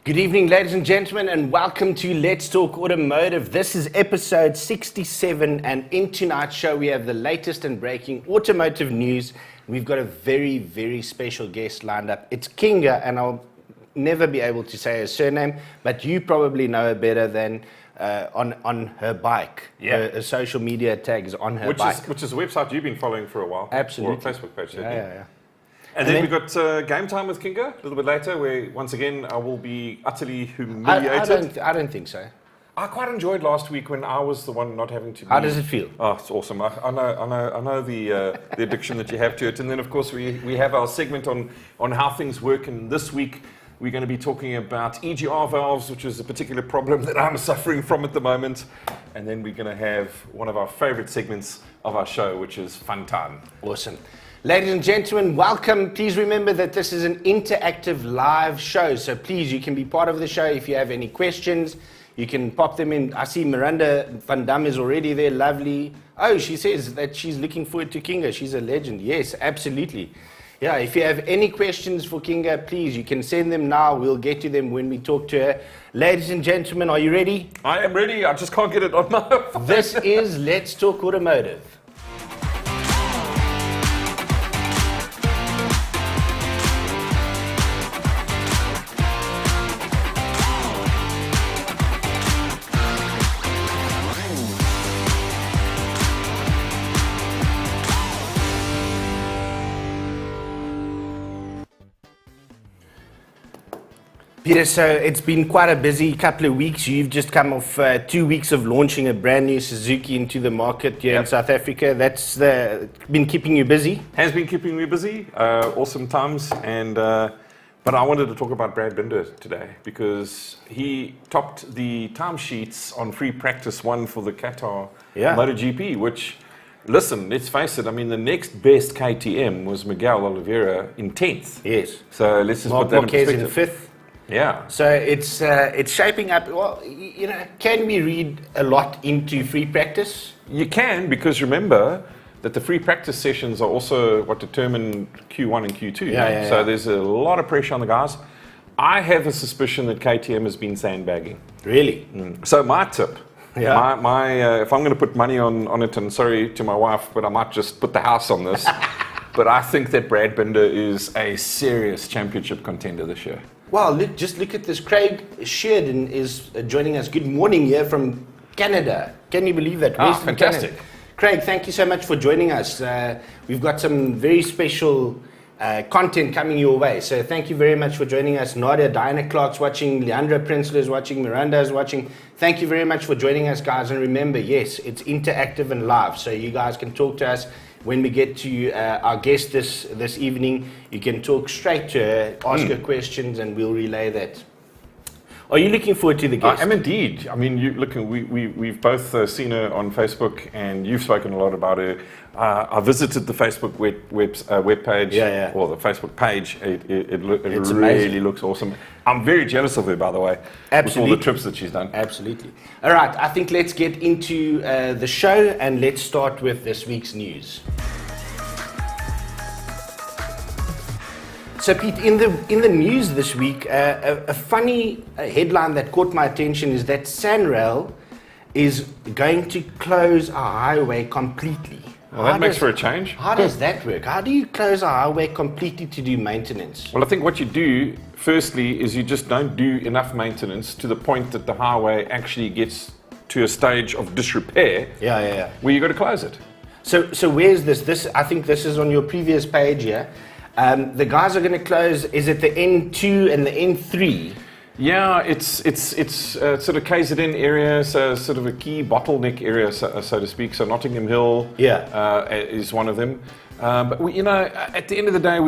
Good evening, ladies and gentlemen, and welcome to Let's Talk Automotive. This is episode 67, and in tonight's show we have the latest and breaking automotive news. We've got a very, very special guest lined up. It's Kinga, and I'll never be able to say her surname, but you probably know her better than on her bike. Yeah. Her social media tag is on her bike. Which is a website you've been following for a while. Absolutely. Or a Facebook page. Yeah. And then we've got Game Time with Kinga a little bit later, where once again I will be utterly humiliated. I don't think so. I quite enjoyed last week when I was the one not having to be... How does it feel? Oh, it's awesome. I know the addiction that you have to it. And then, of course, we have our segment on how things work. And this week, we're going to be talking about EGR valves, which is a particular problem that I'm suffering from at the moment. And then we're going to have one of our favorite segments of our show, which is Fun Time. Awesome. Ladies and gentlemen, welcome. Please remember that this is an interactive live show. So please, you can be part of the show. If you have any questions, you can pop them in. I see Miranda van Dam is already there. Lovely. Oh, she says that she's looking forward to Kinga. She's a legend. Yes, absolutely. Yeah, if you have any questions for Kinga, please, you can send them now. We'll get to them when we talk to her. Ladies and gentlemen, are you ready? I am ready. I just can't get it on my phone. This is Let's Talk Automotive. Peter, so it's been quite a busy couple of weeks. You've just come off 2 weeks of launching a brand new Suzuki into the market here in South Africa. That's been keeping you busy? Has been keeping me busy. Awesome times. But I wanted to talk about Brad Binder today because he topped the timesheets on free practice one for the Qatar MotoGP, which, listen, let's face it, I mean, the next best KTM was Miguel Oliveira in 10th. Yes. So let's just put that in perspective. in 5th. Yeah. So it's shaping up. Well, you know, can we read a lot into free practice? You can, because remember that the free practice sessions are also what determine Q1 and Q2. So there's a lot of pressure on the guys. I have a suspicion that KTM has been sandbagging. Really? So my tip, if I'm going to put money on it, and sorry to my wife, but I might just put the house on this, but I think that Brad Binder is a serious championship contender this year. Wow, just look at this. Craig Shearden is joining us. Good morning here from Canada. Can you believe that? Fantastic. Canada. Craig, thank you so much for joining us. We've got some very special content coming your way. So thank you very much for joining us. Nadia, Diana Clark's watching, Leandra Prinsley's watching, Miranda's watching. Thank you very much for joining us, guys. And remember, yes, it's interactive and live. So you guys can talk to us. When we get to our guest this evening, you can talk straight to her, ask her questions, and we'll relay that. Are you looking forward to the guest? I am indeed. I mean, we've both seen her on Facebook, and you've spoken a lot about her. I visited the Facebook web page, or the Facebook page. It really looks awesome. I'm very jealous of her, by the way, with all the trips that she's done. Absolutely. All right, I think let's get into the show, and let's start with this week's news. So, Pete, in the news this week, a funny headline that caught my attention is that Sanrail is going to close our highway completely. Well, that makes for a change. How does that work? How do you close a highway completely to do maintenance? Well, I think what you do, firstly, is you just don't do enough maintenance to the point that the highway actually gets to a stage of disrepair. Where you got to close it. So where's this? I think this is on your previous page here. The guys are going to close, is it the N2 and the N3? Yeah, it's sort of KZN area, so sort of a key bottleneck area, so to speak. So Nottingham Hill is one of them. But at the end of the day,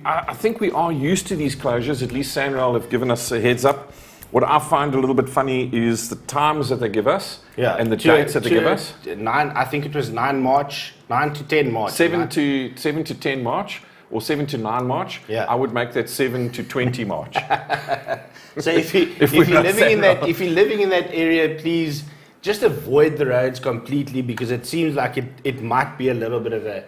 I think we are used to these closures. At least Sanrail have given us a heads up. What I find a little bit funny is the times that they give us and the dates that they give us. I think it was 9 to 10 March. 7 to 10 March. Or 7 to 9 March, I would make that 7 to 20 March. So if you're living in that area, please just avoid the roads completely, because it seems like it might be a little bit of a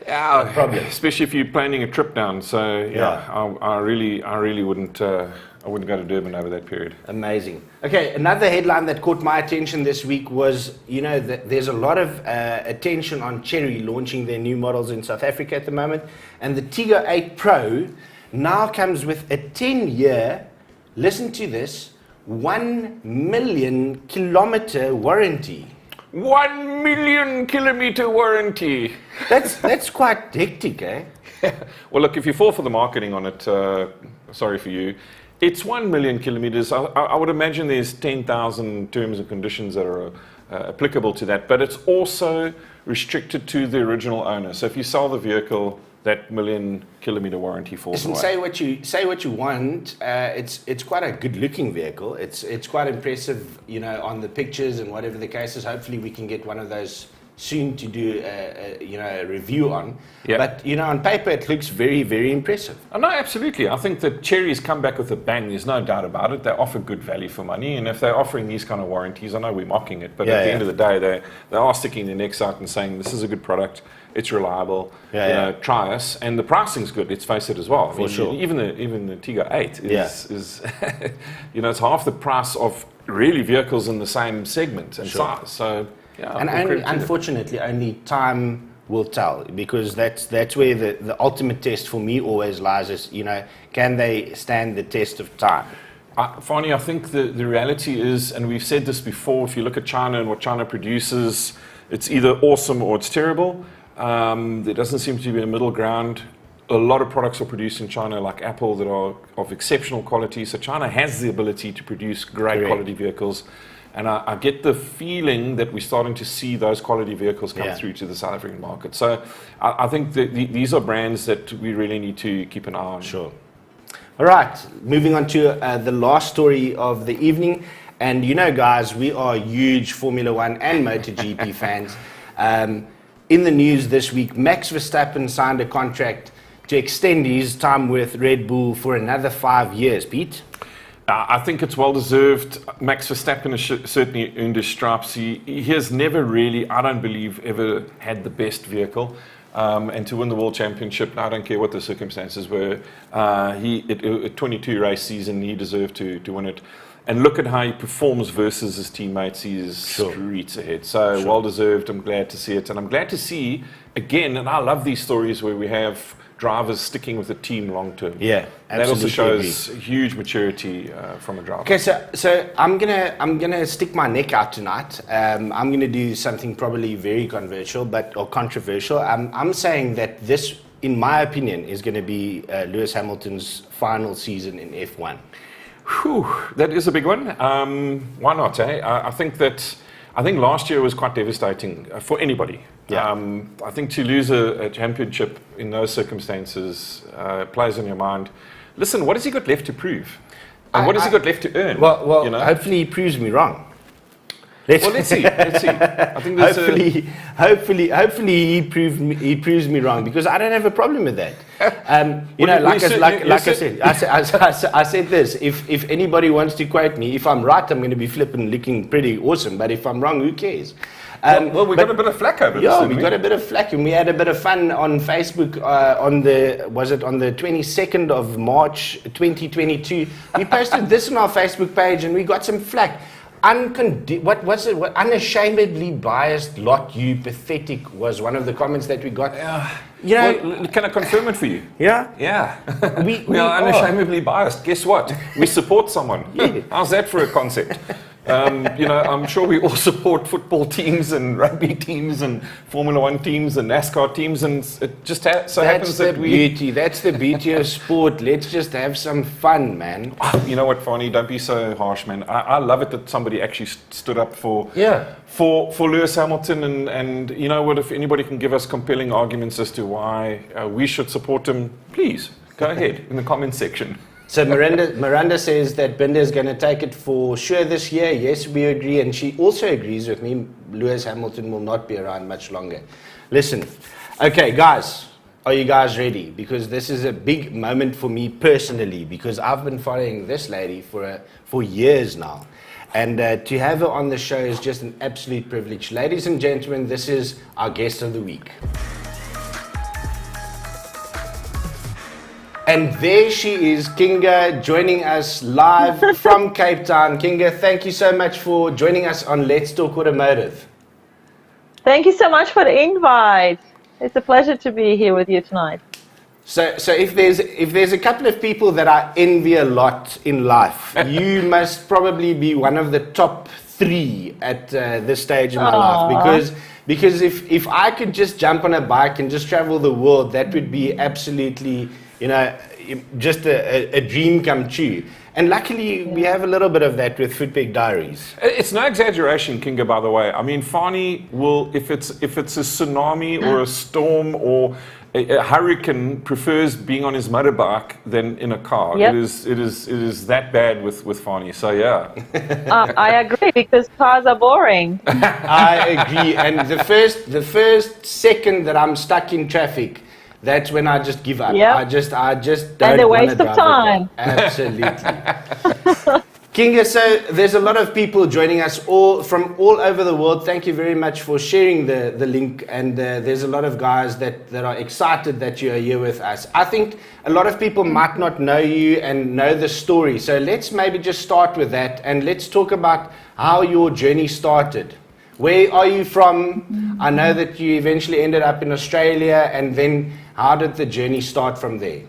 problem, especially if you're planning a trip down. So I really wouldn't go to Durban over that period. Amazing. Okay, another headline that caught my attention this week was, there's a lot of attention on Chery launching their new models in South Africa at the moment, and the Tiggo 8 Pro now comes with a 10-year, listen to this, 1 million kilometer warranty. 1 million kilometer warranty. That's quite hectic, eh? Well, look, if you fall for the marketing on it, sorry for you. It's 1 million kilometers. I would imagine there's 10,000 terms and conditions that are applicable to that, but it's also restricted to the original owner. So if you sell the vehicle, that 1 million kilometer warranty falls away. Say what you want. It's quite a good looking vehicle. It's quite impressive, on the pictures and whatever the case is. Hopefully we can get one of those soon to do a review on. Yep. But on paper it looks very, very impressive. Oh, no, absolutely. I think that Chery's come back with a bang. There's no doubt about it. They offer good value for money, and if they're offering these kind of warranties, I know we're mocking it, but at the end of the day, they are sticking their necks out and saying this is a good product. It's reliable. Try us, and the pricing's good. Let's face it as well. For sure. Even the Tiggo 8 is it's half the price of really vehicles in the same segment and size. So and unfortunately, only time will tell, because that's where the ultimate test for me always lies. Is can they stand the test of time? Fani, I think the reality is, and we've said this before. If you look at China and what China produces, it's either awesome or it's terrible. There doesn't seem to be a middle ground. A lot of products are produced in China, like Apple, that are of exceptional quality. So China has the ability to produce great quality vehicles. And I get the feeling that we're starting to see those quality vehicles come through to the South African market. So I think that these are brands that we really need to keep an eye on. Sure. All right, moving on to the last story of the evening. And guys, we are huge Formula One and MotoGP fans. In the news this week, Max Verstappen signed a contract to extend his time with Red Bull for another 5 years. Pete? I think it's well deserved. Max Verstappen has certainly earned his stripes. He has never really, I don't believe, ever had the best vehicle. And to win the World Championship, I don't care what the circumstances were, a 22 race season, he deserved to win it. And look at how he performs versus his teammates. He's streets ahead. So well deserved. I'm glad to see it. And I'm glad to see, again, and I love these stories where we have drivers sticking with the team long term. Yeah, absolutely. That also shows huge maturity from a driver. Okay, so I'm gonna stick my neck out tonight. I'm gonna do something probably very controversial. I'm saying that this, in my opinion, is going to be Lewis Hamilton's final season in F1. Whew, that is a big one. Why not? I think last year was quite devastating for anybody. Yeah. I think to lose a championship in those circumstances plays on your mind. Listen, what has he got left to prove? And what has he got left to earn? Well, hopefully he proves me wrong. Let's see. I think hopefully he proves me wrong, because I don't have a problem with that. I said this. If anybody wants to quote me, if I'm right, I'm going to be flipping looking pretty awesome. But if I'm wrong, who cares? We got a bit of flack over this. Yeah, we got a bit of flack, and we had a bit of fun on Facebook on the 22nd of March 2022. We posted this on our Facebook page, and we got some flack. Unashamedly biased lot, you pathetic, was one of the comments that we got. Can I confirm it for you? Yeah. We are unashamedly biased. Guess what? We support someone. Yeah. How's that for a concept? I'm sure we all support football teams and rugby teams and Formula One teams and NASCAR teams, and it just happens that That's the beauty of sport. Let's just have some fun, man. You know what, Fani? Don't be so harsh, man. I love it that somebody actually stood up for Lewis Hamilton, and you know what? If anybody can give us compelling arguments as to why we should support him, please go ahead in the comments section. So Miranda says that Binder is going to take it for sure this year. Yes, we agree. And she also agrees with me. Lewis Hamilton will not be around much longer. Listen. Okay, guys. Are you guys ready? Because this is a big moment for me personally, because I've been following this lady for years now. And to have her on the show is just an absolute privilege. Ladies and gentlemen, this is our guest of the week. And there she is, Kinga, joining us live from Cape Town. Kinga, thank you so much for joining us on Let's Talk Automotive. Thank you so much for the invite. It's a pleasure to be here with you tonight. So if there's a couple of people that I envy a lot in life, you must probably be one of the top 3 at this stage in my life. Because if I could just jump on a bike and just travel the world, that would be absolutely, just a dream come true. And luckily, we have a little bit of that with Footpeg Diaries. It's no exaggeration, Kinga, by the way. I mean, Fani will, if it's a tsunami or a storm or a hurricane, prefers being on his motorbike than in a car. Yep. It is that bad with Fani. So yeah. I agree, because cars are boring. I agree. And the first second that I'm stuck in traffic, that's when I just give up. Yep. I just don't And a want to waste of drive time. Absolutely. Kinga, so there's a lot of people joining us from all over the world. Thank you very much for sharing the link. And there's a lot of guys that are excited that you are here with us. I think a lot of people might not know you and know the story. So let's maybe just start with that, and let's talk about how your journey started. Where are you from? I know that you eventually ended up in Australia, and then how did the journey start from there?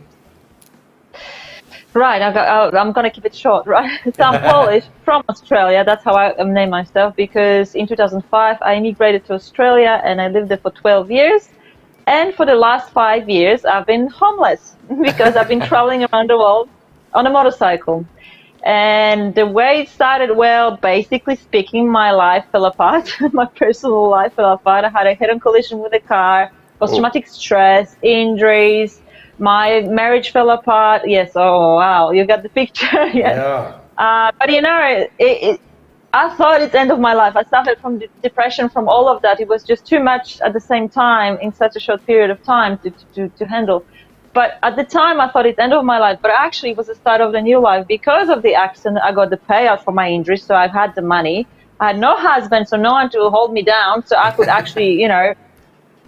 Right, I'm going to keep it short, right? So I'm Polish, from Australia. That's how I name myself, because in 2005 I immigrated to Australia and I lived there for 12 years. And for the last 5 years I've been homeless because I've been traveling around the world on a motorcycle. And the way it started, well, basically speaking, my life fell apart. My personal life fell apart. I had a head-on collision with a car, post-traumatic stress, injuries. My marriage fell apart. Yes, oh, wow, you got the picture. Yes. Yeah. But I thought it's the end of my life. I suffered from depression, from all of that. It was just too much at the same time in such a short period of time to handle. But at the time, I thought it's the end of my life. But actually, it was the start of the new life. Because of the accident, I got the payout for my injuries, so I had the money. I had no husband, so no one to hold me down, so I could actually,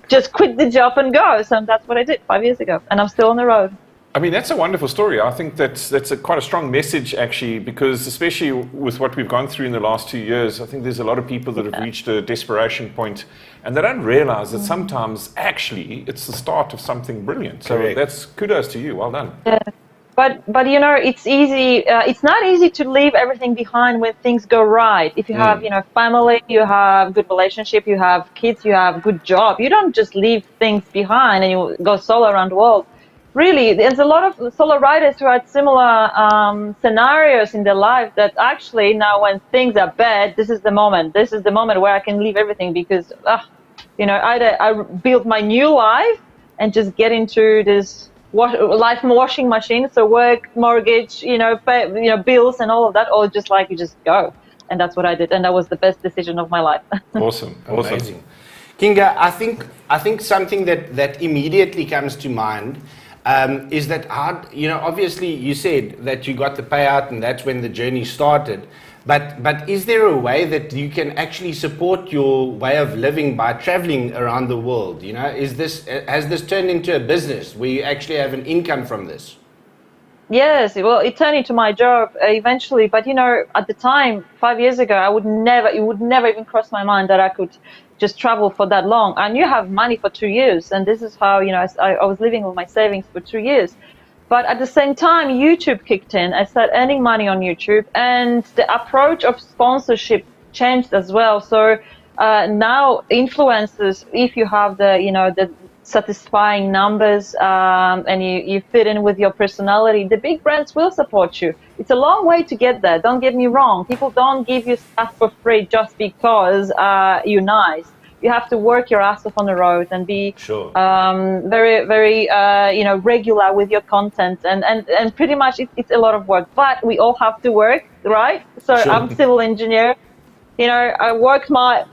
just quit the job and go. So that's what I did 5 years ago, and I'm still on the road. I mean, that's a wonderful story. I think that's quite a strong message, actually, because especially with what we've gone through in the last 2 years, I think there's a lot of people that have reached a desperation point, and they don't realize that sometimes, actually, it's the start of something brilliant. So Correct. that's kudos to you. Well done. Yeah. But it's easy. It's not easy to leave everything behind when things go right. If you have, family, you have good relationship, you have kids, you have good job. You don't just leave things behind and you go solo around the world. Really, there's a lot of solo riders who had similar scenarios in their life that actually now when things are bad, this is the moment. This is the moment where I can leave everything because, either I build my new life and just get into this life washing machine, so work, mortgage, pay, bills and all of that, or just you just go. And that's what I did, and that was the best decision of my life. Awesome. Amazing. Kinga, I think something that immediately comes to mind is that obviously you said that you got the payout and that's when the journey started. But is there a way that you can actually support your way of living by traveling around the world? Has this turned into a business where you actually have an income from this? Yes, well, it turned into my job eventually. But at the time, 5 years ago, it would never even cross my mind that I could just travel for that long. And you have money for 2 years, and this is how I was living with my savings for 2 years. But at the same time, YouTube kicked in. I started earning money on YouTube, and the approach of sponsorship changed as well. So now influencers, if you have the satisfying numbers and you fit in with your personality, the big brands will support you. It's a long way to get there. Don't get me wrong. People don't give you stuff for free just because you're nice. You have to work your ass off on the road and be very, very, regular with your content. And pretty much it's a lot of work. But we all have to work, right? So I'm a civil engineer. I worked my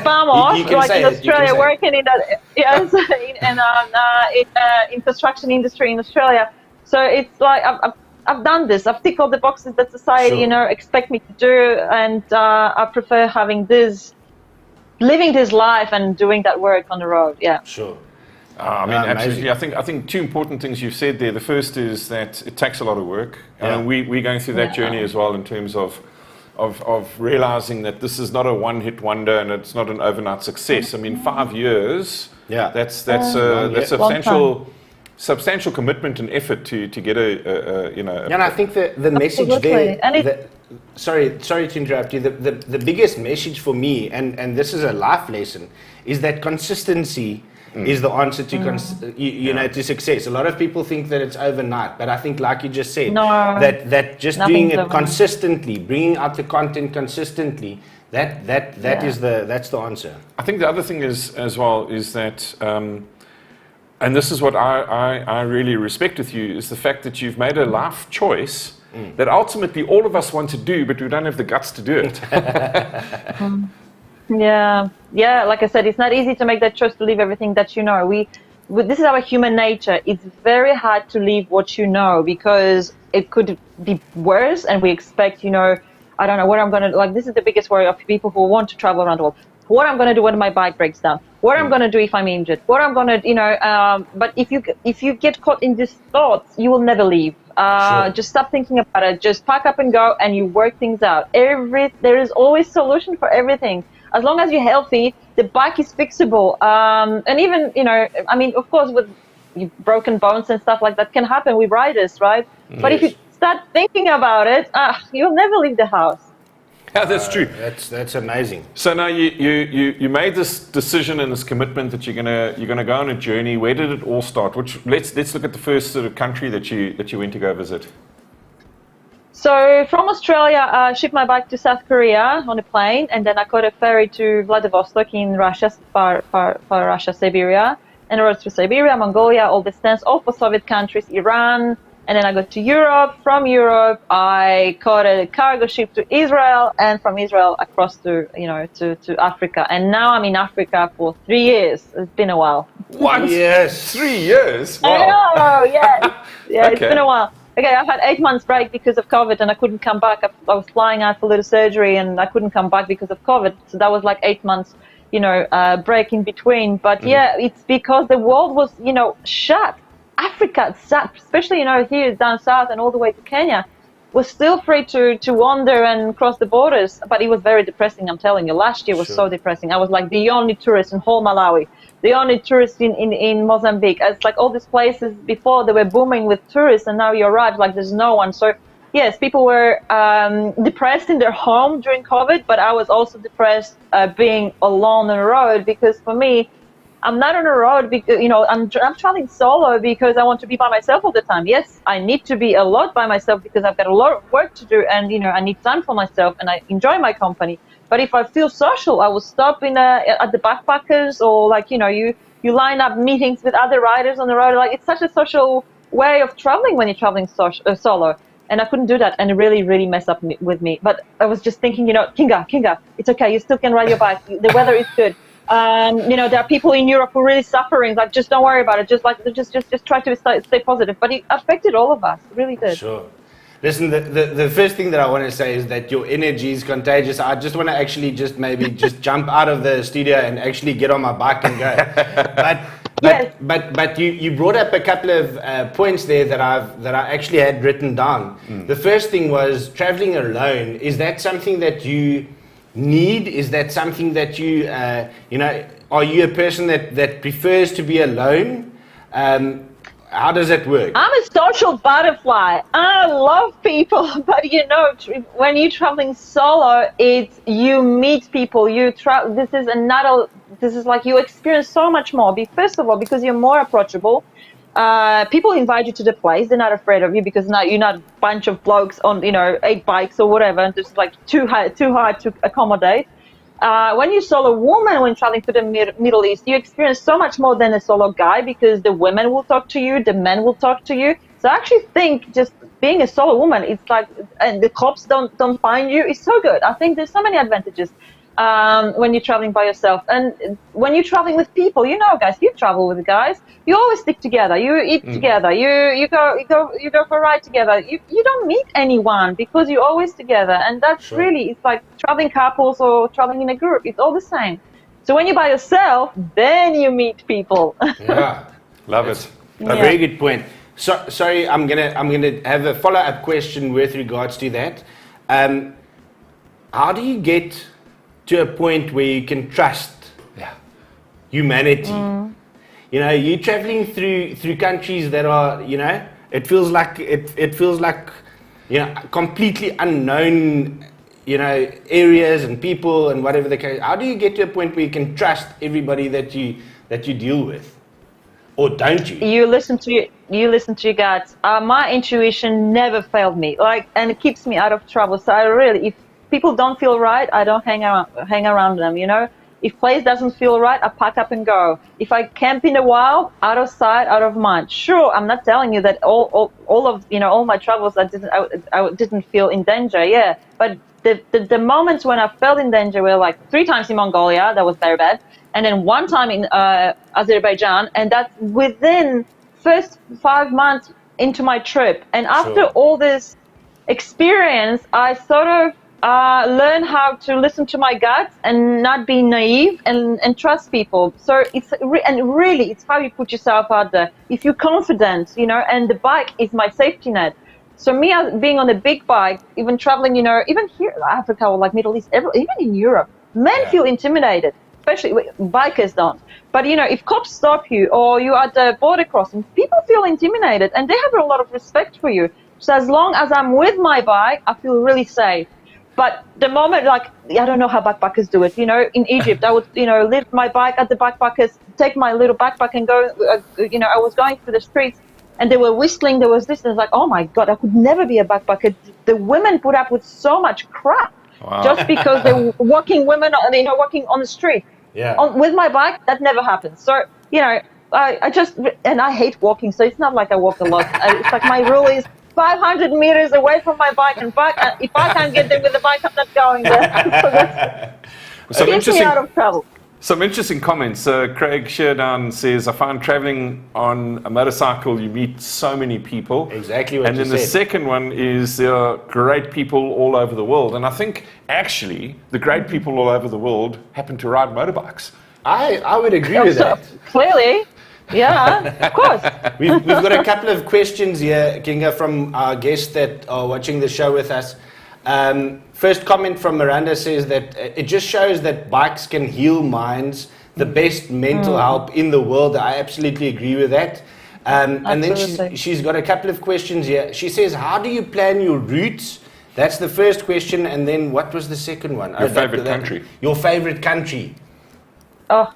bum off, like in Australia, working in that, in construction industry in Australia. So it's like I've done this. I've ticked all the boxes that society, expect me to do, and I prefer living this life and doing that work on the road. Yeah. Sure. I mean, absolutely. I think two important things you've said there. The first is that it takes a lot of work. We're going through that journey as well in terms of realizing that this is not a one-hit wonder and it's not an overnight success. I mean, 5 years. Yeah. That's a substantial commitment and effort to get and I think the message there. Sorry to interrupt you. The biggest message for me, and this is a life lesson, is that consistency is the answer to to success. A lot of people think that it's overnight, but I think, like you just said, that just doing it consistently, bringing out the content consistently, that's the answer. I think the other thing is as well is that, and this is what I really respect with you, is the fact that you've made a life choice that ultimately all of us want to do, but we don't have the guts to do it. Yeah. Like I said, it's not easy to make that choice to leave everything that you know. This is our human nature. It's very hard to leave what you know because it could be worse, and we expect, I don't know what I'm going to, like, this is the biggest worry of people who want to travel around the world. What I'm going to do when my bike breaks down, what I'm going to do if I'm injured, what I'm going to, but if you get caught in these thoughts, you will never leave. Just stop thinking about it. Just pack up and go, and you work things out. There is always solution for everything. As long as you're healthy, the bike is fixable. And even, I mean, of course, with broken bones and stuff like that can happen with riders, right? Yes. But if you start thinking about it, you'll never leave the house. Yeah, that's true. That's amazing. So now you made this decision and this commitment that you're gonna go on a journey. Where did it all start? Let's look at the first sort of country that you went to go visit. So from Australia, I shipped my bike to South Korea on a plane, and then I caught a ferry to Vladivostok in Russia, far Russia, Siberia, and I rode through Siberia, Mongolia, all the stands, all for Soviet countries, Iran. And then I got to Europe. From Europe, I caught a cargo ship to Israel, and from Israel across to Africa. And now I'm in Africa for 3 years. It's been a while. What? Yes, 3 years. Wow. I know. Yeah, Okay. It's been a while. Okay, I've had 8 months break because of COVID, and I couldn't come back. I was flying out for little surgery, and I couldn't come back because of COVID. So that was like 8 months, break in between. But it's because the world was, shut. Africa, especially, here down south and all the way to Kenya, was still free to wander and cross the borders. But it was very depressing, I'm telling you. Last year was so depressing. I was like the only tourist in whole Malawi, the only tourist in Mozambique. It's like all these places before, they were booming with tourists, and now you arrive, like there's no one. So yes, people were depressed in their home during COVID, but I was also depressed being alone on the road, because for me, I'm not on the road because, I'm traveling solo because I want to be by myself all the time. Yes, I need to be a lot by myself because I've got a lot of work to do, and, I need time for myself, and I enjoy my company. But if I feel social, I will stop at the backpackers, or like, you line up meetings with other riders on the road. Like, it's such a social way of traveling when you're traveling solo. And I couldn't do that, and it really, really messed up with me. But I was just thinking, Kinga, it's okay. You still can ride your bike. The weather is good. There are people in Europe who are really suffering. Like, just don't worry about it. Just try to stay positive. But it affected all of us. It really did. Sure. Listen, the first thing that I want to say is that your energy is contagious. I just want to actually just jump out of the studio and actually get on my bike and go. But you brought up a couple of points there that I actually had written down. The first thing was traveling alone. Is that something that you need? Is that something that you are you a person that prefers to be alone? How does that work? I'm a social butterfly. I love people, but when you're traveling solo, you meet people. This is like you experience so much more. First of all, because you're more approachable. People invite you to the place. They're not afraid of you because now you're not a bunch of blokes on 8 bikes or whatever, and just like too hard to accommodate. When you're solo woman, when traveling to the Middle East, you experience so much more than a solo guy, because the women will talk to you, the men will talk to you. So I actually think just being a solo woman, it's like, and the cops don't find you, it's so good. I think there's so many advantages. when you're traveling by yourself. And when you're traveling with people, guys, you travel with guys, you always stick together, you eat together, you go for a ride together. You don't meet anyone because you're always together. And that's really, it's like traveling couples or traveling in a group. It's all the same. So when you're by yourself, then you meet people. Yeah. Love it. A very good point. So, sorry, I'm gonna have a follow-up question with regards to that. How do you get to a point where you can trust humanity? You're traveling through countries that are, it feels like completely unknown, areas and people and whatever the case. How do you get to a point where you can trust everybody that you deal with, or don't you? You listen to your gut. My intuition never failed me, and it keeps me out of trouble. So if people don't feel right, I don't hang around them. If place doesn't feel right, I pack up and go. If I camp in the wild, out of sight, out of mind. Sure, I'm not telling you that all my travels I didn't feel in danger. Yeah, but the moments when I felt in danger were like 3 times in Mongolia. That was very bad. And then 1 time in Azerbaijan, and that's within first 5 months into my trip. And after all this experience, I sort of learn how to listen to my gut and not be naive and trust people. So really it's how you put yourself out there. If you're confident, and the bike is my safety net. So me being on a big bike, even traveling, even here in Africa or like Middle East, even in Europe, men feel intimidated. Especially bikers don't. But if cops stop you or you're at the border crossing, people feel intimidated and they have a lot of respect for you. So as long as I'm with my bike, I feel really safe. But the moment, I don't know how backpackers do it. In Egypt, I would, leave my bike at the backpackers, take my little backpack and go. I was going through the streets and they were whistling. There was this, and I was like, oh my God, I could never be a backpacker. The women put up with so much crap. Wow. Just because they're walking women, walking on the street. Yeah. With my bike, that never happens. So, I hate walking, so it's not like I walk a lot. It's like my rule is 500 meters away from my bike and back. If I can't get there with the bike, I'm not going there. So it gets me out of trouble. Some interesting comments. Craig Sheardown says, I find traveling on a motorcycle, you meet so many people. Exactly what you said. And then the second one is there are great people all over the world. And I think, actually, the great people all over the world happen to ride motorbikes. I would agree with that. Clearly. Yeah, of course. We've got a couple of questions here, Kinga, from our guests that are watching the show with us. First comment from Miranda says that it just shows that bikes can heal minds, the best mental help in the world. I absolutely agree with that. And then she's got a couple of questions here. She says, how do you plan your routes? That's the first question. And then what was the second one? Your favorite country. Your favorite country. Oh,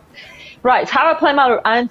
right. How I plan my route. I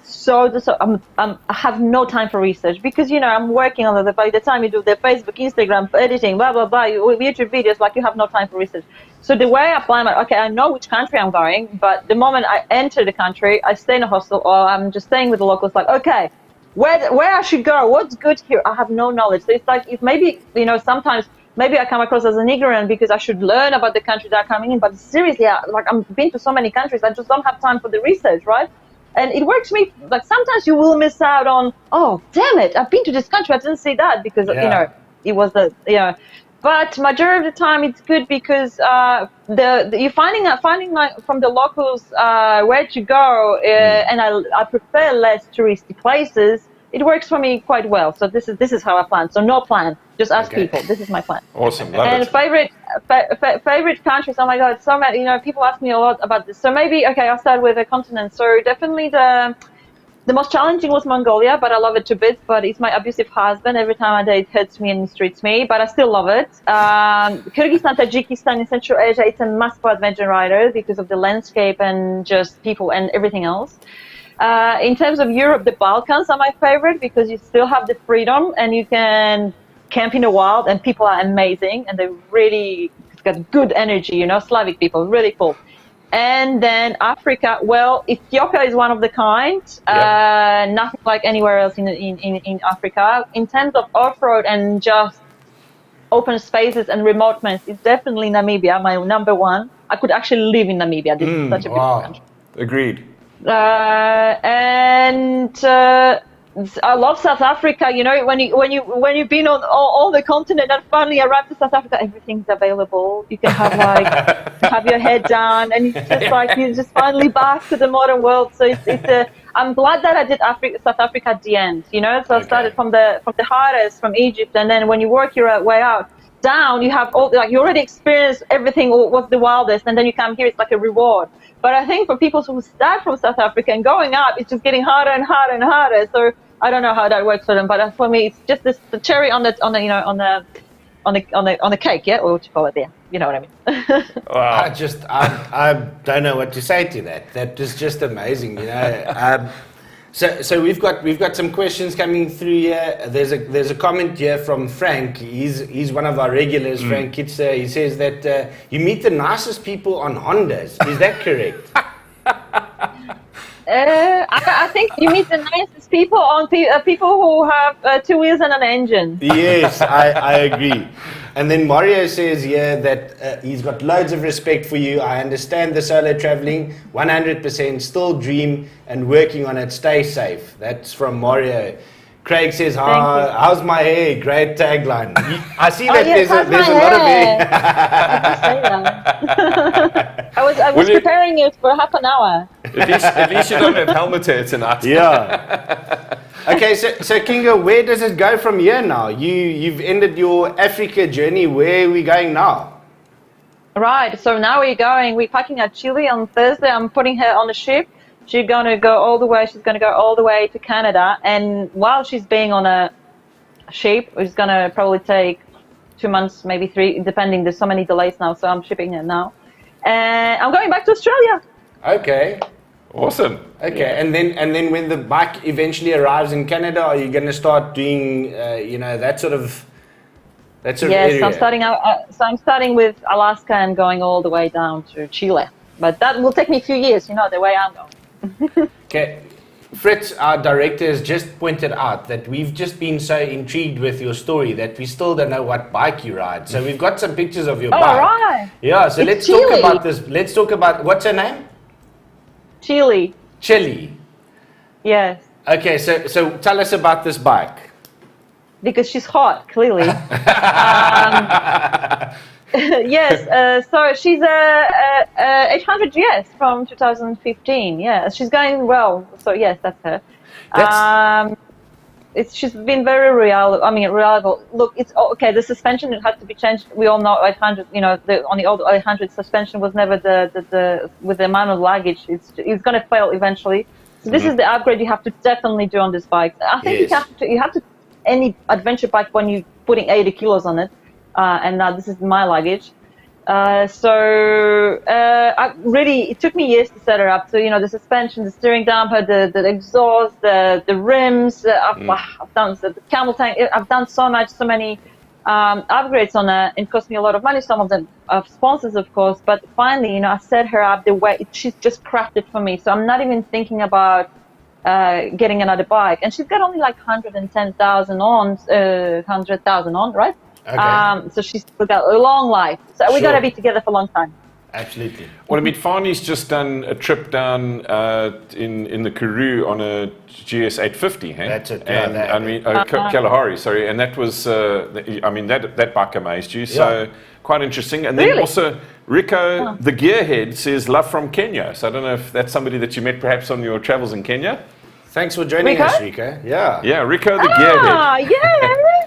have no time for research because, I'm working on it. By the time you do the Facebook, Instagram, editing, blah, blah, blah, YouTube videos, you have no time for research. So the way I plan I know which country I'm going, but the moment I enter the country, I stay in a hostel or I'm just staying with the locals, where I should go, what's good here? I have no knowledge. So it's like, if maybe, sometimes maybe I come across as an ignorant because I should learn about the country that I'm coming in. But seriously, I've been to so many countries, I just don't have time for the research, right? And it works for me. Sometimes you will miss out on, oh, damn it, I've been to this country, I didn't see that because, it was But majority of the time it's good because you're finding from the locals where to go, and I prefer less touristy places. It works for me quite well. So this is how I plan. So no plan, just ask people. This is my plan. Awesome, love it. And favorite countries. Oh my God, so many. People ask me a lot about this. So maybe I'll start with a continent. So definitely the most challenging was Mongolia, but I love it to bits. But it's my abusive husband. Every time I date, it hurts me and mistreats me. But I still love it. Kyrgyzstan, Tajikistan in Central Asia. It's a must-for adventure rider because of the landscape and just people and everything else. In terms of Europe, the Balkans are my favorite because you still have the freedom and you can camp in the wild and people are amazing and they really got good energy, Slavic people, really cool. And then Africa, well, Ethiopia is one of the kind, nothing like anywhere else in Africa. In terms of off-road and just open spaces and remote places, it's definitely Namibia, my number one. I could actually live in Namibia. This is such a beautiful country. Agreed. And I love South Africa. You know, when you've been on all the continent and finally arrived to South Africa, everything's available. You can have have your head down, and it's just like you're just finally back to the modern world. So I'm glad that I did South Africa at the end. You know, so I started from the hardest, from Egypt, and then when you work your way out down, you have all you already experienced everything. What's the wildest, and then you come here. It's like a reward. But I think for people who start from South Africa and going up, it's just getting harder and harder and harder. So I don't know how that works for them, but for me, it's just the cherry on the cake, yeah, or what you call it there. You know what I mean? Wow. I don't know what to say to that. That is just amazing, you know. So we've got some questions coming through here. There's a comment here from Frank. He's one of our regulars, Frank Kitzer. He says that you meet the nicest people on Hondas. Is that correct? I think you meet the nicest people on people who have 2 wheels and an engine. Yes, I agree. And then Mario says here that he's got loads of respect for you. I understand the solo traveling, 100%, still dream and working on it. Stay safe. That's from Mario. Craig says, how's my hair? Great tagline. I see that there's a lot of hair. I was preparing it for half an hour. At least you don't have helmet hair tonight. Yeah. Okay, so Kinga, where does it go from here now? You've ended your Africa journey. Where are we going now? Right, so now we're packing at Chile on Thursday. I'm putting her on a ship. She's going to go all the way to Canada. And while she's being on a ship, it's going to probably take 2 months, maybe 3, depending. There's so many delays now, so I'm shipping her now. And I'm going back to Australia. Okay. Awesome. Okay, yeah. and then when the bike eventually arrives in Canada, are you going to start doing, that sort of area? Yes, I'm starting out. I'm starting with Alaska and going all the way down to Chile. But that will take me a few years, the way I'm going. Okay, Fritz, our director, has just pointed out that we've just been so intrigued with your story that we still don't know what bike you ride. So we've got some pictures of your bike. All right. Yeah, so let's talk about this. Let's talk about, what's her name? Chile. Yes. Okay, so tell us about this bike. Because she's hot, clearly. Yes, so she's a 800 GS from 2015. Yeah, she's going well. So yes, that's her. She's been very reliable. Look, it's okay. The suspension, it had to be changed. We all know 800. On the old 800 suspension was never the with the amount of luggage. It's going to fail eventually. So this is the upgrade you have to definitely do on this bike. I think you have to any adventure bike when you're putting 80 kilos on it. And now this is my luggage. It took me years to set her up. So, the suspension, the steering damper, the exhaust, the rims, I've done the camel tank. I've done so many upgrades on her. It cost me a lot of money. Some of them are sponsors, of course. But finally, I set her up the way she's just crafted for me. So I'm not even thinking about getting another bike. And she's got only like 110,000 on, 100,000 on, right? Okay. So she's got a long life. So we got to be together for a long time. Absolutely. Well, Fani's just done a trip down in the Karoo on a GS 850. Hey? That's it. Kalahari, sorry. And that was, that bike amazed you. So quite interesting. And then also, Rico, the gearhead, says love from Kenya. So I don't know if that's somebody that you met perhaps on your travels in Kenya. Thanks for joining us, Rico. Yeah. Yeah, Rico, the gearhead. Yeah.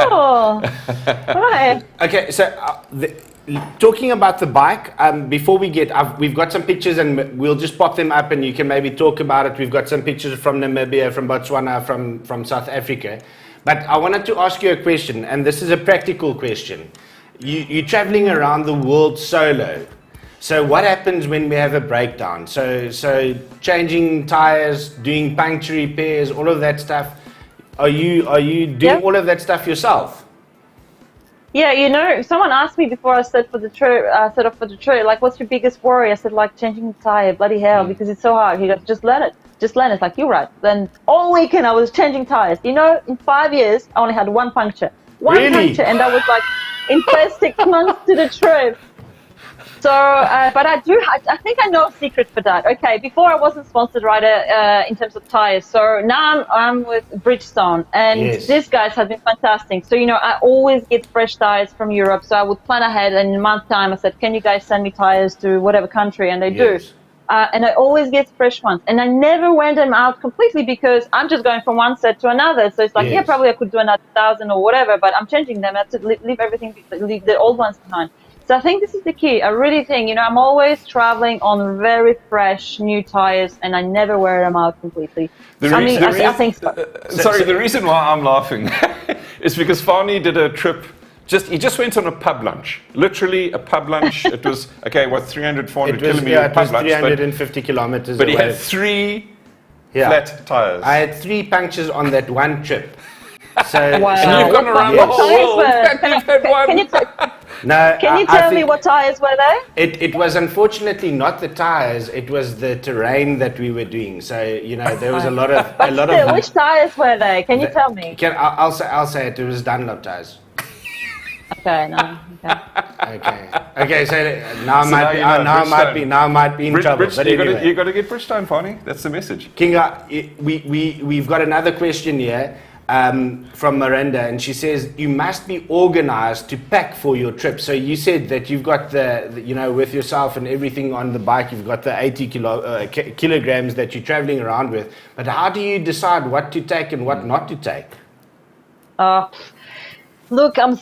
Cool. Right. Okay, so talking about the bike, before we we've got some pictures and we'll just pop them up and you can maybe talk about it. We've got some pictures from Namibia, from Botswana, from South Africa. But I wanted to ask you a question, and this is a practical question. You're traveling around the world solo. So what happens when we have a breakdown? So changing tires, doing puncture repairs, all of that stuff. Are you doing all of that stuff yourself? Yeah, someone asked me before I set off for the trip, like, what's your biggest worry? I said, like, changing the tire, bloody hell, because it's so hard. He goes, just let it. It's like, you're right. Then all weekend I was changing tires. In 5 years, I only had one puncture. One puncture, and that was like in first 6 months to the trip. So, but I think I know a secret for that. Okay, before I wasn't sponsored, right, in terms of tires. So now I'm with Bridgestone, and these guys have been fantastic. So, I always get fresh tires from Europe. So I would plan ahead, and in a month's time, I said, can you guys send me tires to whatever country? And they do. And I always get fresh ones. And I never wear them out completely because I'm just going from one set to another. So it's like, yeah, probably I could do another 1,000 or whatever, but I'm changing them. I have to leave everything, leave the old ones behind. So I think this is the key. I really think, I'm always traveling on very fresh new tires, and I never wear them out completely. I think so. Sorry, the reason why I'm laughing is because Fani did a trip. He just went on a pub lunch. Literally a pub lunch. It was, 300, 400 kilometer pub lunch. 350 kilometers. But he had 3 flat tires. I had 3 punctures on that one trip. So, wow. And you've gone around the whole world. Can you tell me what tires were they? It was unfortunately not the tires. It was the terrain that we were doing. So there was a lot of. Which tires were they? Can you tell me? I'll say it. It was Dunlop tires. Okay, no. Okay. So now I might be in trouble. But anyway, you got to get Bridgestone, Fani. That's the message. Kinga, we've got another question here. From Miranda, and she says you must be organized to pack for your trip. So you said that you've got the with yourself and everything on the bike, you've got the 80 kilograms that you're traveling around with. But how do you decide what to take and what not to take? Look, I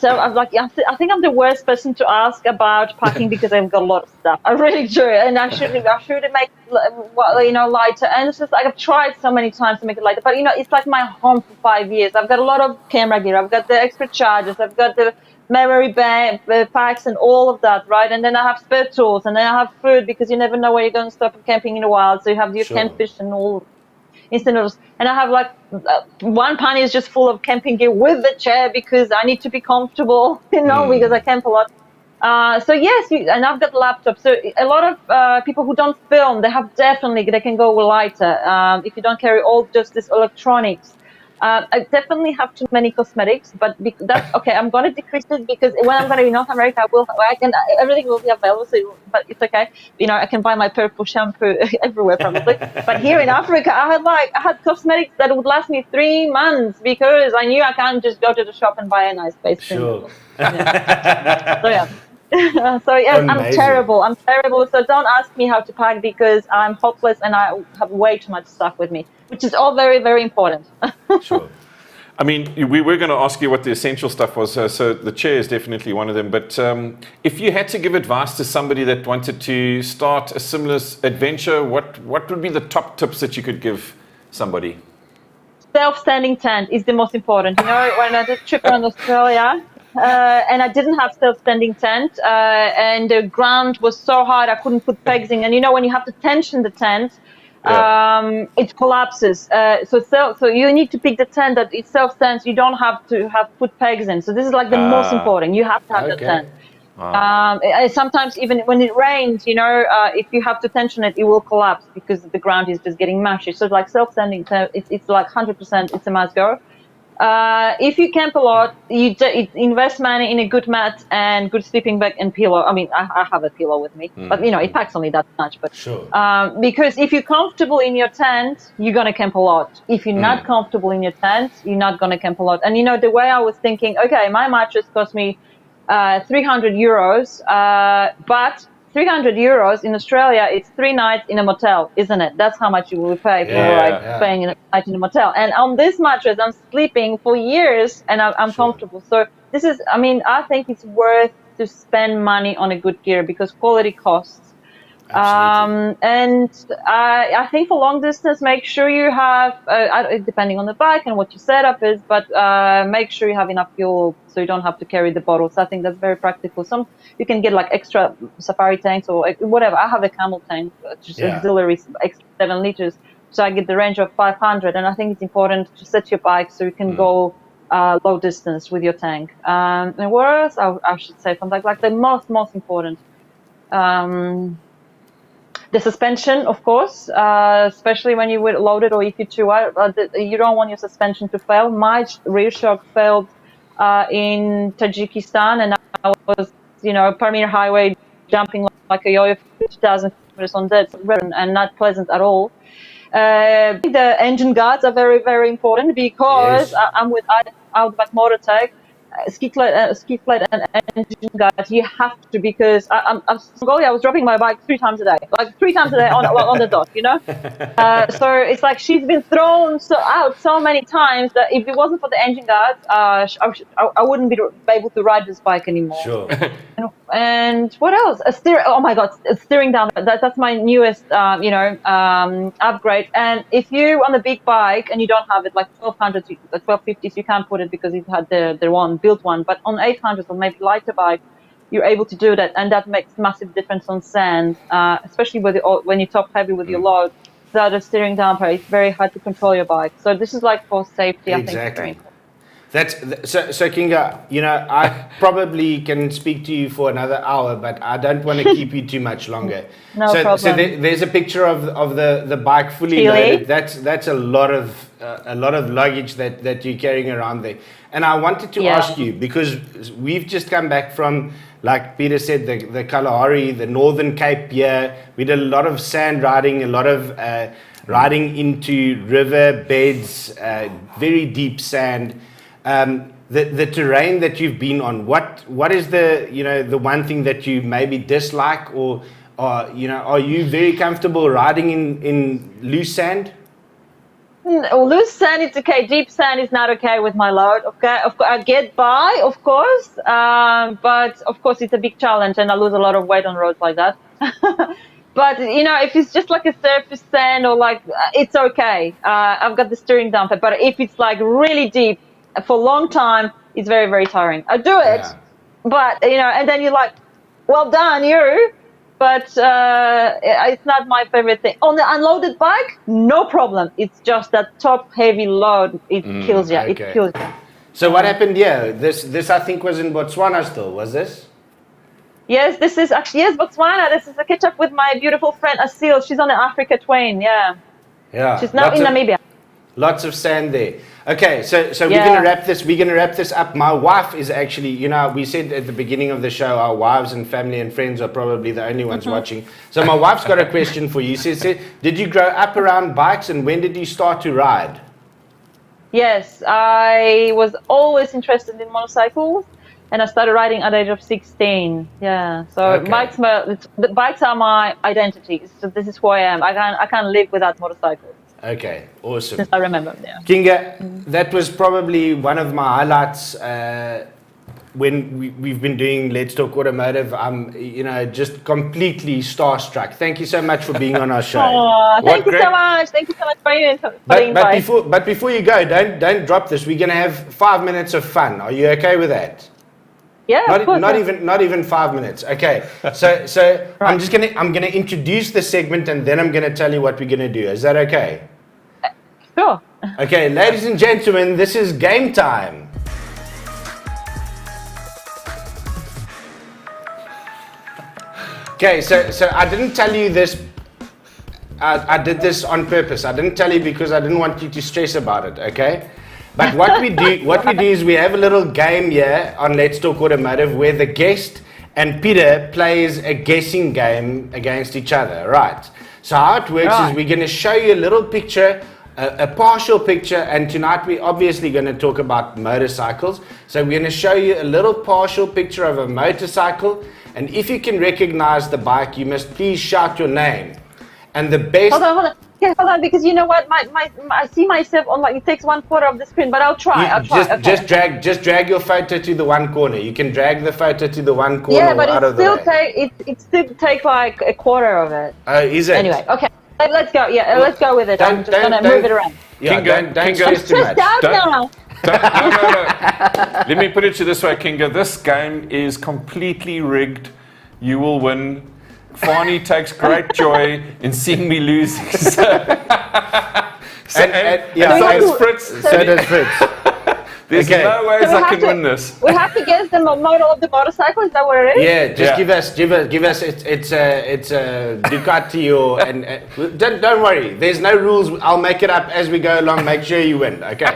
think I'm the worst person to ask about packing because I've got a lot of stuff. I really do, and I should make lighter. And it's just like I've tried so many times to make it lighter, but it's like my home for 5 years. I've got a lot of camera gear. I've got the extra chargers. I've got the memory bank packs and all of that, right? And then I have spare tools, and then I have food because you never know where you're going to stop camping in a while. So you have your canned fish and all. Instant noodles, and I have one pan is just full of camping gear with the chair because I need to be comfortable, because I camp a lot. So yes, and I've got a laptop. So a lot of people who don't film, they can go lighter. If you don't carry all just this electronics. I definitely have too many cosmetics, but that's okay. I'm going to decrease it because when I'm going to be in North America, everything will be available. So, but it's okay. I can buy my purple shampoo everywhere probably. But here in Africa, I had cosmetics that would last me 3 months because I knew I can't just go to the shop and buy a nice face cream. Sure. So yeah. So yes, Amazing. I'm terrible. So don't ask me how to pack because I'm hopeless and I have way too much stuff with me, which is all very, very important. Sure. I mean, we were going to ask you what the essential stuff was. So the chair is definitely one of them. But if you had to give advice to somebody that wanted to start a similar adventure, what would be the top tips that you could give somebody? Self-standing tent is the most important. When I did a trip around Australia, and I didn't have self-standing tent, and the ground was so hard I couldn't put pegs in. And when you have to tension the tent, it collapses. So you need to pick the tent that it self-stands. You don't have to put pegs in. So this is like the most important. You have to have the tent. Wow. Sometimes even when it rains, if you have to tension it, it will collapse because the ground is just getting mushy. So like self-standing tent, it's like 100%. It's a must go. If you camp a lot, you invest money in a good mat and good sleeping bag and pillow. I mean, I have a pillow with me, but it packs only that much. But sure. Because if you're comfortable in your tent, you're gonna camp a lot. If you're not comfortable in your tent, you're not gonna camp a lot. And the way I was thinking, okay, my mattress cost me 300 euros, but 300 euros in Australia, it's 3 nights in a motel, isn't it? That's how much you will pay for paying a night in a motel. And on this mattress, I'm sleeping for years and I'm comfortable. So this is, I think it's worth to spend money on a good gear because quality costs. And I think for long distance, make sure you have, depending on the bike and what your setup is, but make sure you have enough fuel so you don't have to carry the bottles. I think that's very practical. You can get like extra safari tanks or whatever. I have a camel tank, just auxiliary, extra 7 liters. So I get the range of 500. And I think it's important to set your bike so you can go low distance with your tank. And what else I should say? Something like the most important. The suspension, of course, especially when you were loaded or if you're too wide, you don't want your suspension to fail. My rear shock failed in Tajikistan, and I was, Pamir Highway jumping like a yo-yo for 2,000 kilometers on dirt, and not pleasant at all. The engine guards are very, very important because I'm with Outback Motortech. Ski flat and engine guards, you have to, because I'm Mongolia. I was dropping my bike 3 times a day, like 3 times a day on the dot, so it's like she's been thrown out so many times that if it wasn't for the engine guards, I wouldn't be able to ride this bike anymore. Sure. And what else? Oh my God, a steering down. That's my newest, upgrade. And if you on a big bike and you don't have it, like 1200s, 1250s, you can't put it because it had the one built one. But on 800s or maybe lighter bike, you're able to do that, and that makes massive difference on sand, especially when you top heavy with your load. Without a steering damper, it's very hard to control your bike. So this is like for safety. I think it's very important. So Kinga, I probably can speak to you for another hour, but I don't want to keep you too much longer. No problem. So there's a picture of the bike fully loaded. That's a lot of luggage that you're carrying around there. And I wanted to ask you, because we've just come back from, like Peter said, the Kalahari, the Northern Cape here. We did a lot of sand riding, a lot of riding into river beds, very deep sand. The terrain that you've been on, what is the one thing that you maybe dislike, or are you very comfortable riding in loose sand? Loose sand is okay. Deep sand is not okay with my load. Okay, I get by, of course, but of course it's a big challenge, and I lose a lot of weight on roads like that. But if it's just like a surface sand or it's okay. I've got the steering damper. But if it's like really deep for a long time, it's very, very tiring. I do it, but and then you're like, well done, you. But it's not my favorite thing. On the unloaded bike, no problem. It's just that top heavy load. It kills you. Okay. It kills you. So what happened here? This I think was in Botswana still. Was this? Yes, this is actually Botswana. This is a catch up with my beautiful friend Asil. She's on the Africa Twain. Yeah. She's now in Namibia. Lots of sand there. Okay, so we're gonna wrap this. We're gonna wrap this up. My wife is actually, we said at the beginning of the show, our wives and family and friends are probably the only ones watching. So my wife's got a question for you. She said, did you grow up around bikes, and when did you start to ride? Yes, I was always interested in motorcycles, and I started riding at the age of 16. Yeah, so bikes are my identity. So this is who I am. I can't live without motorcycles. Okay, awesome. Since I remember, Kinga, that was probably one of my highlights when we've been doing Let's Talk Automotive. I'm, just completely starstruck. Thank you so much for being on our show. Thank you so much. Thank you so much for the invite. But before you go, don't drop this. We're gonna have 5 minutes of fun. Are you okay with that? Yeah, not even 5 minutes. Okay, so right. I'm gonna introduce the segment, and then I'm gonna tell you what we're gonna do. Is that okay? Sure. Okay, ladies and gentlemen, this is game time. Okay, so I didn't tell you this. I did this on purpose. I didn't tell you because I didn't want you to stress about it. Okay. But what we do is we have a little game here on Let's Talk Automotive where the guest and Peter plays a guessing game against each other, right? So how it works is we're going to show you a little picture, a partial picture, and tonight we're obviously going to talk about motorcycles. So we're going to show you a little partial picture of a motorcycle, and if you can recognize the bike, you must please shout your name. And the best... Hold on. Okay, hold on, because you know what, I see myself on it takes 1/4 of the screen, but I'll try. Just drag your photo to the one corner. You can drag the photo to the one corner. Yeah, but it still take like a quarter of it. Oh, is it? Anyway, okay, let's go. Yeah, let's go with it. I'm just gonna move it around. Yeah, don't stress too much. No. Let me put it to you this way, Kinga. This game is completely rigged. You will win. Fani takes great joy in seeing me losing. So does Fritz. There's no ways I can win this. We have to guess the model of the motorcycle. Is that what it is? Yeah, just give us. It's a Ducati or and don't worry. There's no rules. I'll make it up as we go along. Make sure you win. Okay.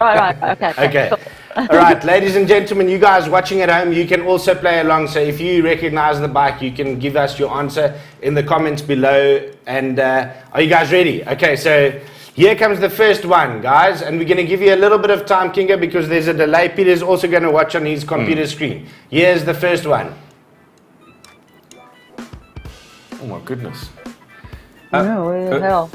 Right. Okay. Okay. All right, ladies and gentlemen, you guys watching at home, you can also play along. So if you recognize the bike, you can give us your answer in the comments below. And are you guys ready? Okay, so here comes the first one, guys. And we're going to give you a little bit of time, Kinga, because there's a delay. Peter's also going to watch on his computer screen. Here's the first one. Oh my goodness. No, what the hell?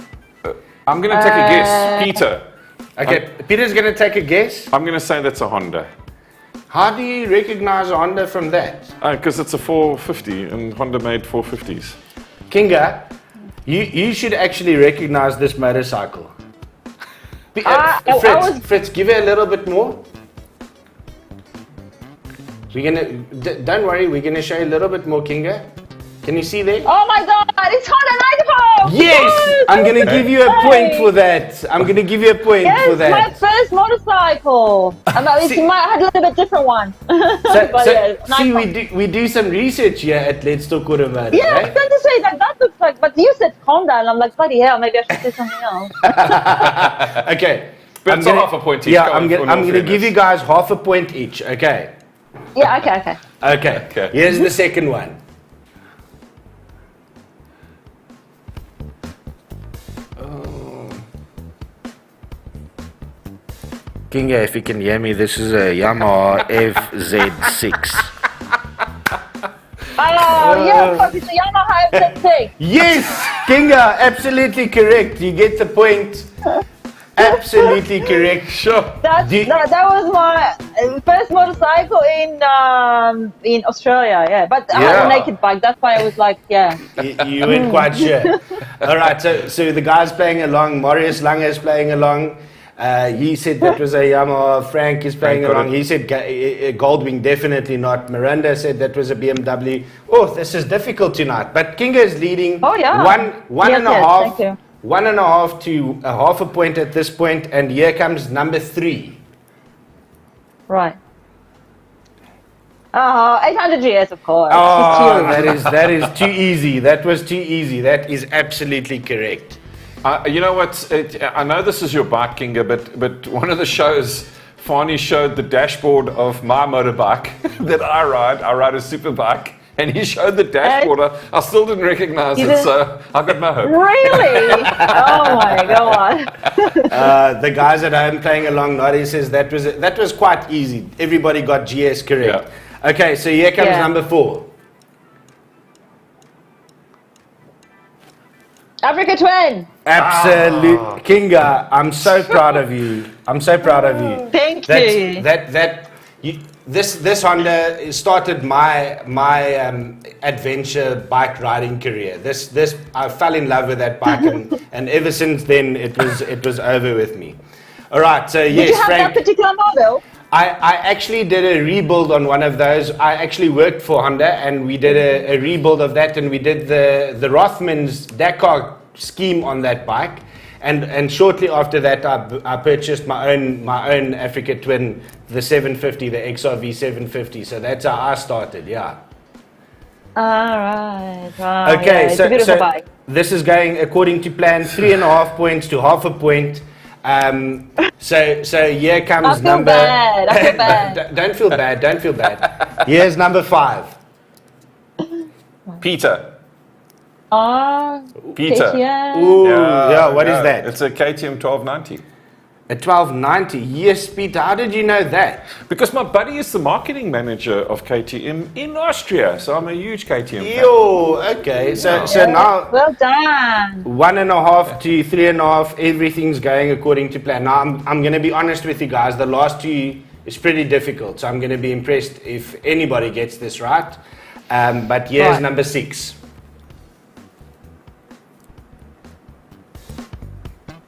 I'm going to take a guess. Peter. Okay, Peter's going to take a guess. I'm going to say that's a Honda. How do you recognize a Honda from that? Because it's a 450 and Honda made 450s. Kinga, you should actually recognize this motorcycle. Fritz, give it a little bit more. Don't worry, we're gonna show you a little bit more, Kinga. Can you see there? Oh my God, it's Honda 94! Yes! I'm gonna give you a point for that. I'm gonna give you a point for that. Yes, my first motorcycle. It might have a little bit different one. We do some research here at Let's Talk Automotive. Yeah, I was going to say that looks like, but you said Honda, and I'm like, bloody hell, maybe I should say something else. Okay. But it's half a point each. Yeah, I'm gonna give you guys half a point each, okay? Yeah, okay. Okay. Here's the second one. Kinga, if you can hear me, this is a Yamaha FZ6. Oh, yeah, of course, it's a Yamaha FZ6. Yes, Kinga, absolutely correct. You get the point. Absolutely correct. Sure. That was my first motorcycle in Australia, yeah. But I had a naked bike, that's why I was like, yeah. You weren't quite sure. All right, so the guy's playing along. Marius Lange is playing along. He said that was a Yamaha. Frank is playing along. He said Goldwing, definitely not. Miranda said that was a BMW. Oh, this is difficult tonight. But Kinga is leading. Oh, yeah. One and a half. Thank you. 1.5 to a half a point at this point, and here comes number 3. Right. 800 GS, of course. Oh, that is too easy. That was too easy. That is absolutely correct. You know what? I know this is your bike, Kinga, but one of the shows, Fani showed the dashboard of my motorbike that I ride. I ride a super bike. And he showed the dashboard. I still didn't recognize it, so I got no hope. Really? Oh my God. The guys at home playing along, Nadi says that was quite easy. Everybody got GS correct. Yeah. Okay, so here comes number 4. Africa Twin. Absolute Kinga, I'm so proud of you. I'm so proud of you. Thank you. This Honda started my adventure bike riding career. This I fell in love with that bike, and ever since then it was over with me. All right, so yes, did you have Frank, that particular model? I actually did a rebuild on one of those. I actually worked for Honda, and we did a rebuild of that, and we did the Rothman's Dakar scheme on that bike. And shortly after that, I purchased my own Africa Twin, the 750, the XRV 750. So that's how I started. Yeah. All right. Okay, yeah, so bike. This is going according to plan. 3.5 points to half a point. So here comes I feel bad. Don't feel bad. Don't feel bad. Here's number 5. Peter. Peter. KTM. Ooh, yeah. What is that? It's a KTM 1290. A 1290. Yes, Peter. How did you know that? Because my buddy is the marketing manager of KTM in Austria, so I'm a huge KTM fan. Yo, okay. So now, well done. 1.5 to 3.5. Everything's going according to plan. Now I'm going to be honest with you guys. The last 2 is pretty difficult, so I'm going to be impressed if anybody gets this right. But here's number 6.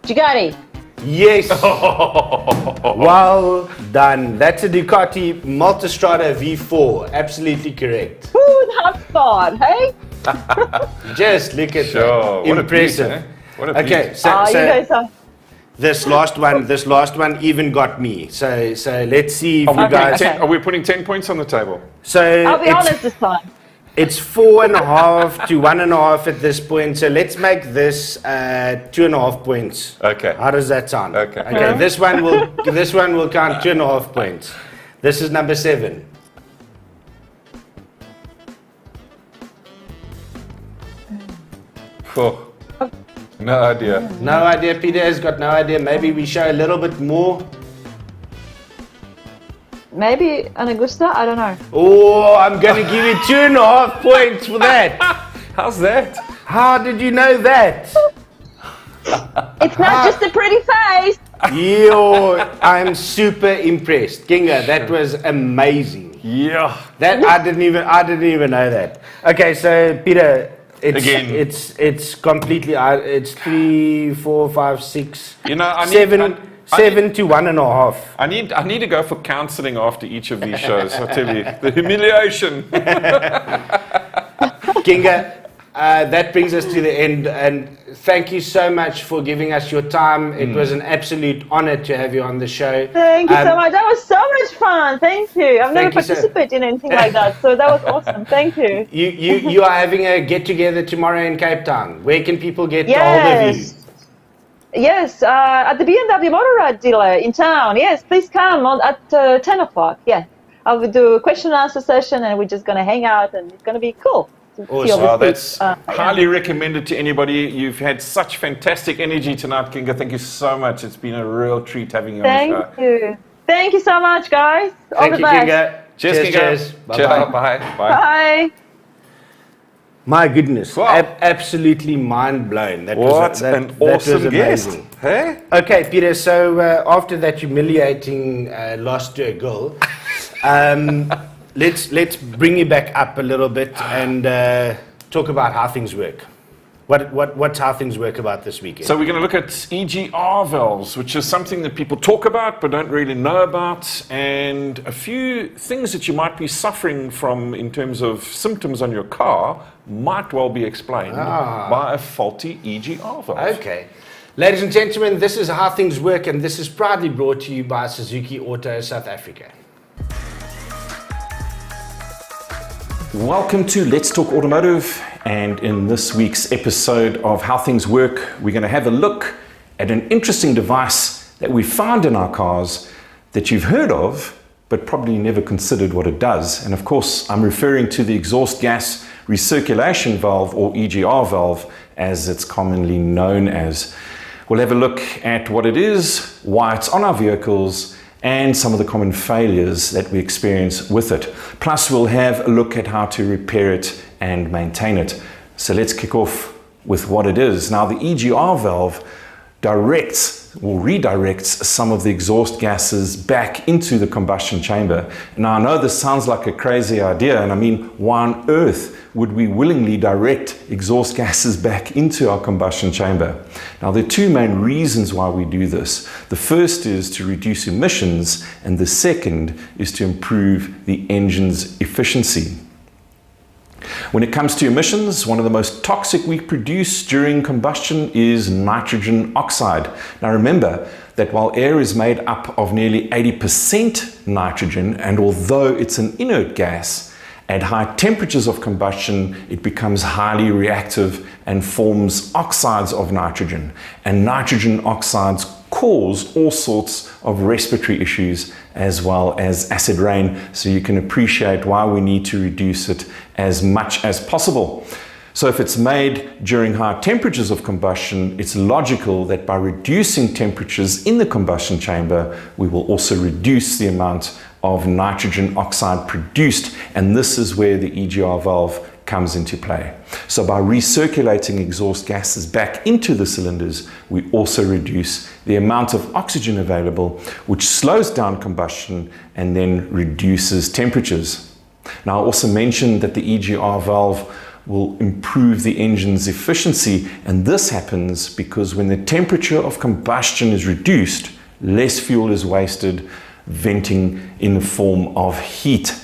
Ducati. Yes. Well done. That's a Ducati Multistrada V4. Absolutely correct. Who would have thought, hey? Just look at that. What impressive. A beat, eh? What a okay, beat. so you guys are... this last one even got me. So let's see if you guys. Are we putting 10 points on the table? So I'll be honest this time. It's 4.5 to 1.5 at this point. So let's make this 2.5 points. Okay. How does that sound? Okay. Okay. This one will count 2.5 points. This is number 7. Oh, no idea. No idea. Peter has got no idea. Maybe we show a little bit more. Maybe an Augusta? I don't know. Oh, I'm going to give you 2.5 points for that. How's that? How did you know that? It's not just a pretty face. Yo, I'm super impressed. Kinga, that was amazing. Yeah. That I didn't even know that. Okay, so Peter, it's completely it's 3, 4, 5, 6. You know, I need 7 to 1.5. I need to go for counselling after each of these shows. I tell you, the humiliation. Kinga, that brings us to the end, and thank you so much for giving us your time. It was an absolute honor to have you on the show. Thank you so much. That was so much fun. Thank you. I've never participated in anything like that, so that was awesome. Thank you. You are having a get together tomorrow in Cape Town. Where can people get hold of you? Yes, at the BMW Motorrad dealer in town. Yes, please come at 10 o'clock. Yeah, I'll do a question and answer session, and we're just going to hang out, and it's going to be cool. Awesome. Oh, that's highly recommended to anybody. You've had such fantastic energy tonight, Kinga. Thank you so much. It's been a real treat having you on the show. Thank you. Thank you so much, guys. All the best. Kinga. Cheers, Kinga. Cheers. Bye. Bye. Bye. My goodness, wow. Absolutely mind blown. That was an awesome guest. Hey? Okay, Peter, so after that humiliating loss to a girl, let's bring you back up a little bit and talk about how things work. What's how things work about this weekend? So we're going to look at EGR valves, which is something that people talk about but don't really know about, and a few things that you might be suffering from in terms of symptoms on your car might well be explained by a faulty EGR valve. Okay. Ladies and gentlemen, this is how things work, and this is proudly brought to you by Suzuki Auto South Africa. Welcome to Let's Talk Automotive, and in this week's episode of How Things Work, we're going to have a look at an interesting device that we found in our cars that you've heard of, but probably never considered what it does. And of course, I'm referring to the exhaust gas recirculation valve, or EGR valve, as it's commonly known as. We'll have a look at what it is, why it's on our vehicles, and some of the common failures that we experience with it. Plus, we'll have a look at how to repair it and maintain it. So let's kick off with what it is. Now, the EGR valve directs or redirects some of the exhaust gases back into the combustion chamber. Now, I know this sounds like a crazy idea, and I mean, why on earth would we willingly direct exhaust gases back into our combustion chamber? Now, there are two main reasons why we do this. The first is to reduce emissions, and the second is to improve the engine's efficiency. When it comes to emissions, one of the most toxic we produce during combustion is nitrogen oxide. Now remember that while air is made up of nearly 80% nitrogen, and although it's an inert gas, at high temperatures of combustion, it becomes highly reactive and forms oxides of nitrogen. And nitrogen oxides cause all sorts of respiratory issues as well as acid rain. So you can appreciate why we need to reduce it as much as possible. So if it's made during high temperatures of combustion, it's logical that by reducing temperatures in the combustion chamber, we will also reduce the amount of nitrogen oxide produced, and this is where the EGR valve comes into play. So by recirculating exhaust gases back into the cylinders, we also reduce the amount of oxygen available, which slows down combustion and then reduces temperatures. Now, I also mentioned that the EGR valve will improve the engine's efficiency, and this happens because when the temperature of combustion is reduced, less fuel is wasted, venting in the form of heat.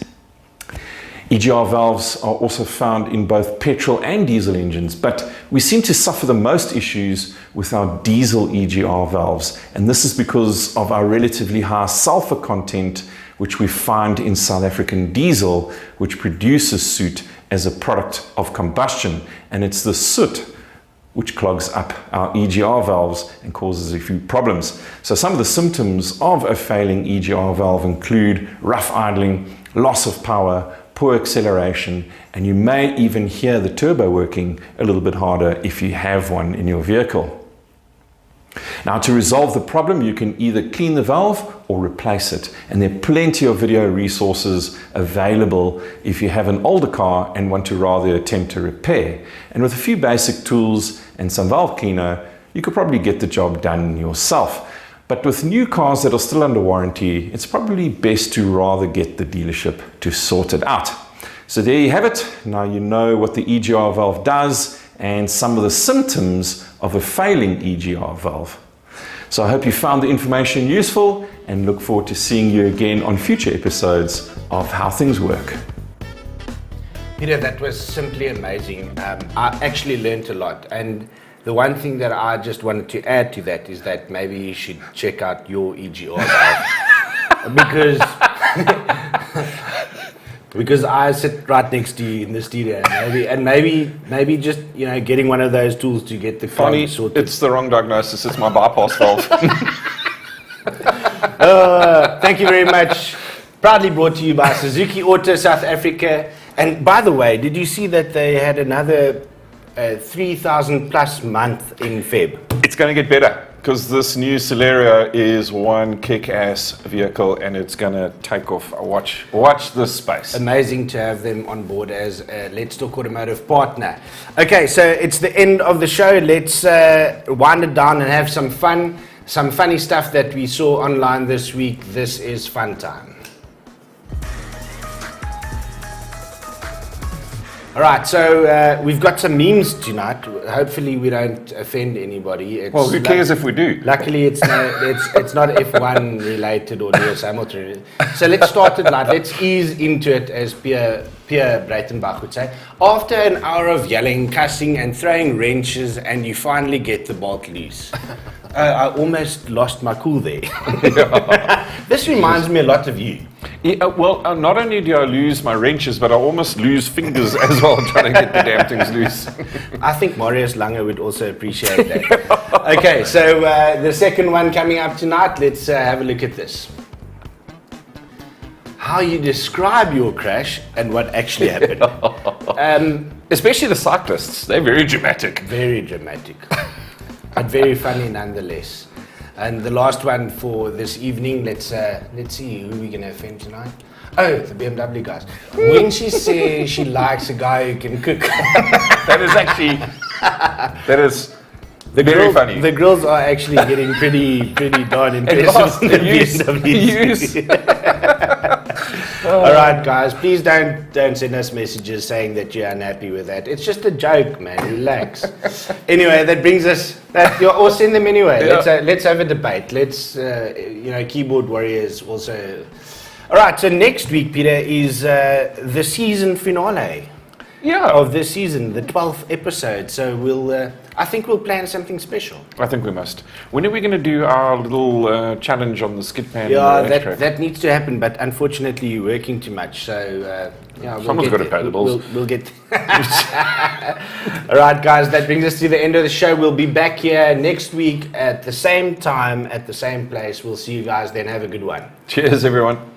EGR valves are also found in both petrol and diesel engines, but we seem to suffer the most issues with our diesel EGR valves, and this is because of our relatively high sulfur content which we find in South African diesel, which produces soot as a product of combustion, and it's the soot which clogs up our EGR valves and causes a few problems. So some of the symptoms of a failing EGR valve include rough idling, loss of power, poor acceleration, and you may even hear the turbo working a little bit harder if you have one in your vehicle. Now, to resolve the problem, you can either clean the valve or replace it. And there are plenty of video resources available if you have an older car and want to rather attempt a repair. And with a few basic tools and some valve cleaner, you could probably get the job done yourself. But with new cars that are still under warranty, it's probably best to rather get the dealership to sort it out. So there you have it. Now you know what the EGR valve does and some of the symptoms of a failing EGR valve. So I hope you found the information useful and look forward to seeing you again on future episodes of How Things Work. Peter, that was simply amazing. I actually learned a lot, and the one thing that I just wanted to add to that is that maybe you should check out your EGR valve because I sit right next to you in the studio, and maybe just getting one of those tools to get the Funny, sorted. it's the wrong diagnosis. It's my bypass valve. Thank you very much. Proudly brought to you by Suzuki Auto South Africa. And by the way, did you see that they had another 3,000 plus month in Feb? It's going to get better because this new Celerio is one kick-ass vehicle and it's going to take off. Watch this space. Amazing to have them on board as a Let's Talk Automotive partner. Okay, so it's the end of the show. Let's wind it down and have some fun. Some funny stuff that we saw online this week. This is fun time. All right, so we've got some memes tonight. Hopefully, we don't offend anybody. Well, who cares if we do? Luckily, it's not F1 related or Lewis Hamilton. So let's start it light. Let's ease into it, as Pierre Breitenbach would say. After an hour of yelling, cussing, and throwing wrenches, and you finally get the bolt loose. I almost lost my cool there. This reminds me a lot of you. Yeah, well, not only do I lose my wrenches, but I almost lose fingers as well trying to get the damn things loose. I think Marius Lange would also appreciate that. Okay, so the second one coming up tonight, let's have a look at this. How you describe your crash and what actually happened. Especially the cyclists, they're very dramatic. Very dramatic. But very funny nonetheless. And the last one for this evening, let's see who we're gonna offend tonight. Oh, the BMW guys. When she says she likes a guy who can cook. That is very funny. The girls are actually getting pretty darn impressive. All right, guys, please don't send us messages saying that you're unhappy with that. It's just a joke, man. Relax. Anyway, that brings us or send them anyway. Yeah. Let's have a debate. Let's keyboard warriors also. All right, so next week, Peter, is the season finale. Yeah. Of this season, the 12th episode. So I think we'll plan something special. I think we must. When are we going to do our little challenge on the skid pan? Yeah, that needs to happen, but unfortunately you're working too much. So someone's got to pay the bills. We'll get. All right, guys, that brings us to the end of the show. We'll be back here next week at the same time, at the same place. We'll see you guys then. Have a good one. Cheers, everyone.